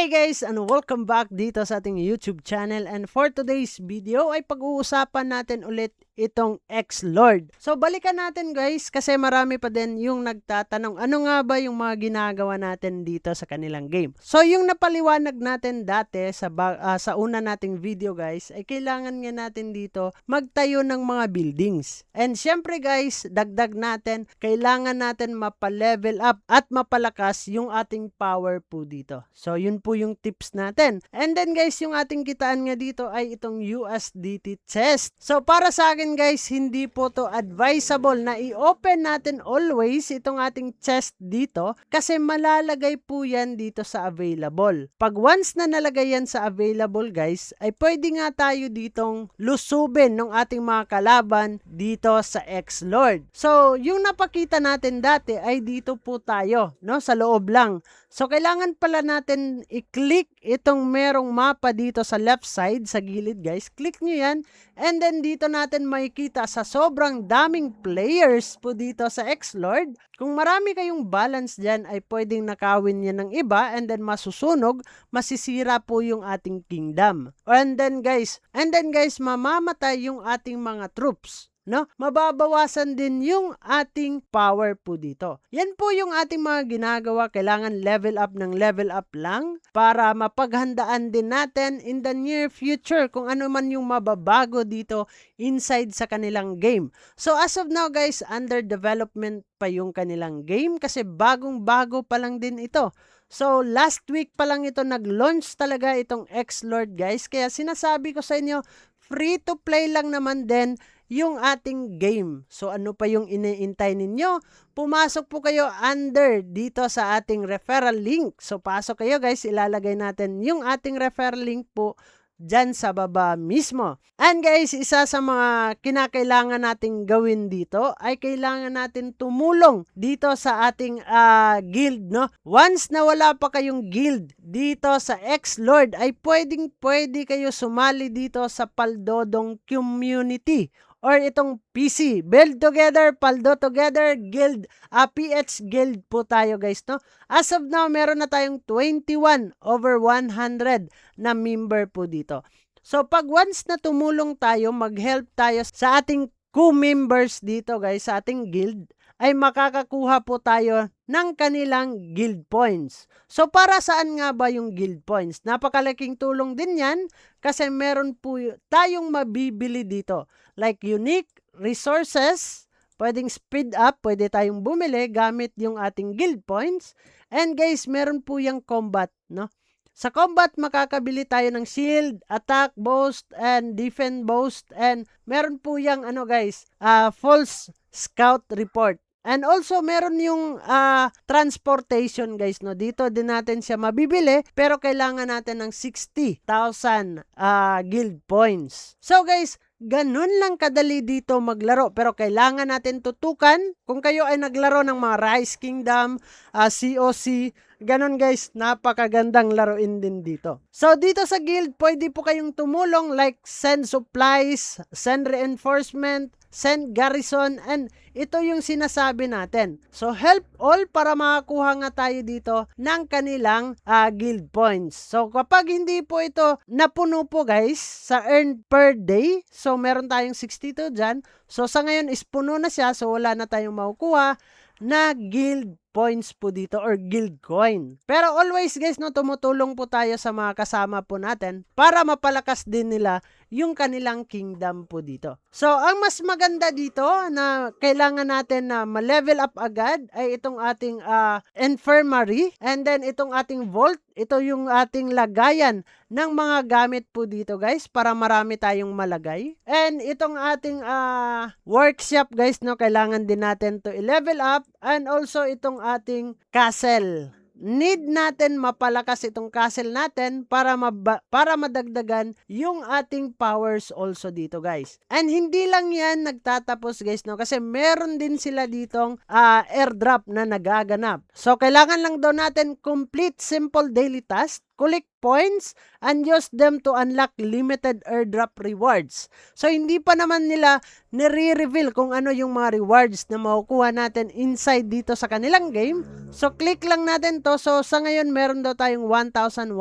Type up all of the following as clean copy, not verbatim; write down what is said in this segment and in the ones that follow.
Hey guys, and welcome back dito sa ating YouTube channel. And for today's video ay pag-uusapan natin ulit itong X-Lord. So balikan natin guys kasi marami pa din yung nagtatanong ano nga ba yung mga ginagawa natin dito sa kanilang game. So yung napaliwanag natin dati sa una nating video guys ay kailangan nga natin dito magtayo ng mga buildings. And syempre guys, dagdag natin, kailangan natin mapa-level up at mapalakas yung ating power po dito. So yun po yung tips natin. And then guys, yung ating kitaan nga dito ay itong USDT chest. So para sa akin guys, hindi po to advisable na i-open natin always itong ating chest dito kasi malalagay po yan dito sa available. Pag once na nalagay yan sa available guys, ay pwede nga tayo ditong lusubin ng ating mga kalaban dito sa X-Lord. So yung napakita natin dati ay dito po tayo, no? Sa loob lang. So kailangan pala natin i-click itong merong mapa dito sa left side, sa gilid guys. Click nyo yan. And then dito natin makikita sa sobrang daming players po dito sa X-Lord. Kung marami kayong balance dyan ay pwedeng nakawin yan ng iba and then masusunog, masisira po yung ating kingdom. And then guys, mamamatay yung ating mga troops. No? Mababawasan din yung ating power po dito. Yan po yung ating mga ginagawa. Kailangan level up lang para mapaghandaan din natin in the near future kung ano man yung mababago dito inside sa kanilang game. So as of now guys, under development pa yung kanilang game kasi bagong-bago pa lang din ito. So last week pa lang ito nag-launch talaga itong X-Lord guys. Kaya sinasabi ko sa inyo, free to play lang naman din yung ating game. So ano pa yung iniintay ninyo? Pumasok po kayo under dito sa ating referral link. So pasok kayo guys, ilalagay natin yung ating referral link po dyan sa baba mismo. And guys, isa sa mga kinakailangan nating gawin dito ay kailangan natin tumulong dito sa ating guild, no? Once na wala pa kayong guild dito sa X-Lord ay pwede kayo sumali dito sa Paldodong community or itong PC, Build Together, Paldo Together, Guild, PH Guild po tayo guys, no? As of now, meron na tayong 21 over 100 na member po dito. So, pag once na tumulong tayo, mag-help tayo sa ating co-members dito guys, sa ating guild, ay makakakuha po tayo ng kanilang guild points. So, para saan nga ba yung guild points? Napakalaking tulong din yan kasi meron po tayong mabibili dito. Like unique resources, pwedeng speed up, pwede tayong bumili gamit yung ating guild points. And guys, meron po yung combat, no? Sa combat, makakabili tayo ng shield, attack, boost, and defend boost. And meron po yung, false scout report. And also, meron yung transportation, guys, no? Dito din natin siya mabibili, pero kailangan natin ng 60,000 guild points. So, guys, ganun lang kadali dito maglaro. Pero kailangan natin tutukan. Kung kayo ay naglaro ng mga Rise Kingdom, COC, ganun guys, napakagandang laruin din dito. So dito sa guild, pwede po kayong tumulong like send supplies, send reinforcement, send garrison, and ito yung sinasabi natin. So help all para makakuha nga tayo dito ng kanilang guild points. So kapag hindi po ito napuno po guys sa earned per day, so meron tayong 62 dyan. So sa ngayon is puno na siya, so wala na tayong makukuha na guild points po dito or guild coin. Pero always guys, no, tumutulong po tayo sa mga kasama po natin para mapalakas din nila yung kanilang kingdom po dito. So, ang mas maganda dito na kailangan natin na ma-level up agad ay itong ating infirmary and then itong ating vault. Ito yung ating lagayan ng mga gamit po dito guys para marami tayong malagay. And itong ating workshop guys, no, kailangan din natin to i-level up and also itong ating castle. Need natin mapalakas itong castle natin para madagdagan yung ating powers also dito guys. And hindi lang yan nagtatapos guys, no, kasi meron din sila ditong airdrop na nagaganap. So kailangan lang daw natin complete simple daily task, collect points and use them to unlock limited airdrop rewards. So, hindi pa naman nila nire-reveal kung ano yung mga rewards na makukuha natin inside dito sa kanilang game. So, click lang natin to. So, sa ngayon, meron daw tayong 1,106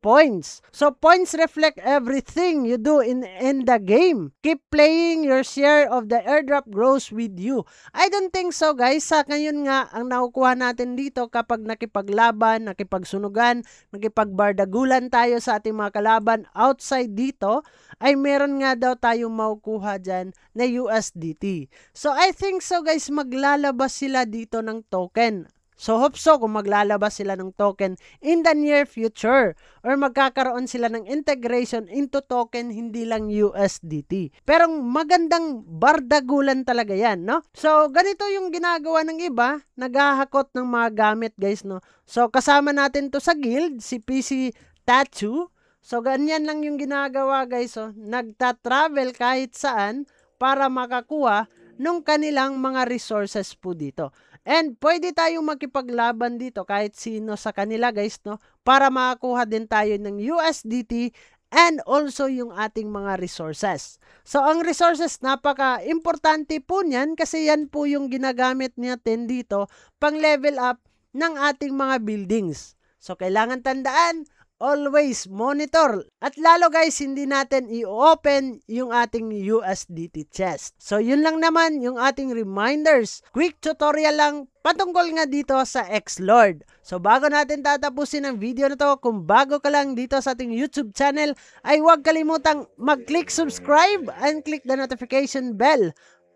points. So, points reflect everything you do in the game. Keep playing, your share of the airdrop grows with you. I don't think so, guys. Sa ngayon nga, ang nakukuha natin dito kapag nakipaglaban, nakipagsunugan, nakipagbardagulan tayo sa ating mga kalaban outside dito, ay meron nga daw tayong makukuha dyan na USDT. So, I think so, guys, maglalabas sila dito ng token. So, hope so kung maglalabas sila ng token in the near future or magkakaroon sila ng integration into token, hindi lang USDT. Pero magandang bardagulan talaga yan, no? So, ganito yung ginagawa ng iba, naghahakot ng mga gamit, guys, no? So, kasama natin to sa guild, si PC Tattoo. So, ganyan lang yung ginagawa, guys, so, nagta-travel kahit saan para makakuha nung kanilang mga resources po dito. And pwede tayong makipaglaban dito kahit sino sa kanila, guys, no? Para makakuha din tayo ng USDT and also yung ating mga resources. So, ang resources, napaka-importante po niyan kasi yan po yung ginagamit natin dito pang level up ng ating mga buildings. So, kailangan tandaan, always monitor. At lalo, guys, hindi natin i-open yung ating USDT chest. So, yun lang naman yung ating reminders. Quick tutorial lang patungkol nga dito sa Xlord. So, bago natin tatapusin ang video na to, kung bago ka lang dito sa ating YouTube channel, ay huwag kalimutang mag-click subscribe and click the notification bell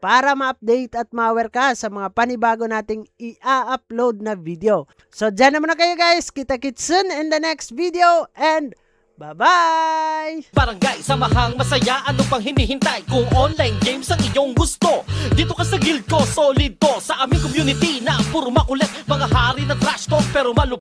para ma-update at ma-aware ka sa mga panibago nating i-upload na video. So, dyan naman na kayo, guys. Kita-kits soon in the next video and bye-bye! Barangay, samahang masaya, ano pang hinihintay? Kung online games ang iyong gusto, dito ka sa guild ko, solid to. Sa aming community na puro makulit, mga hari na trash talk pero malup.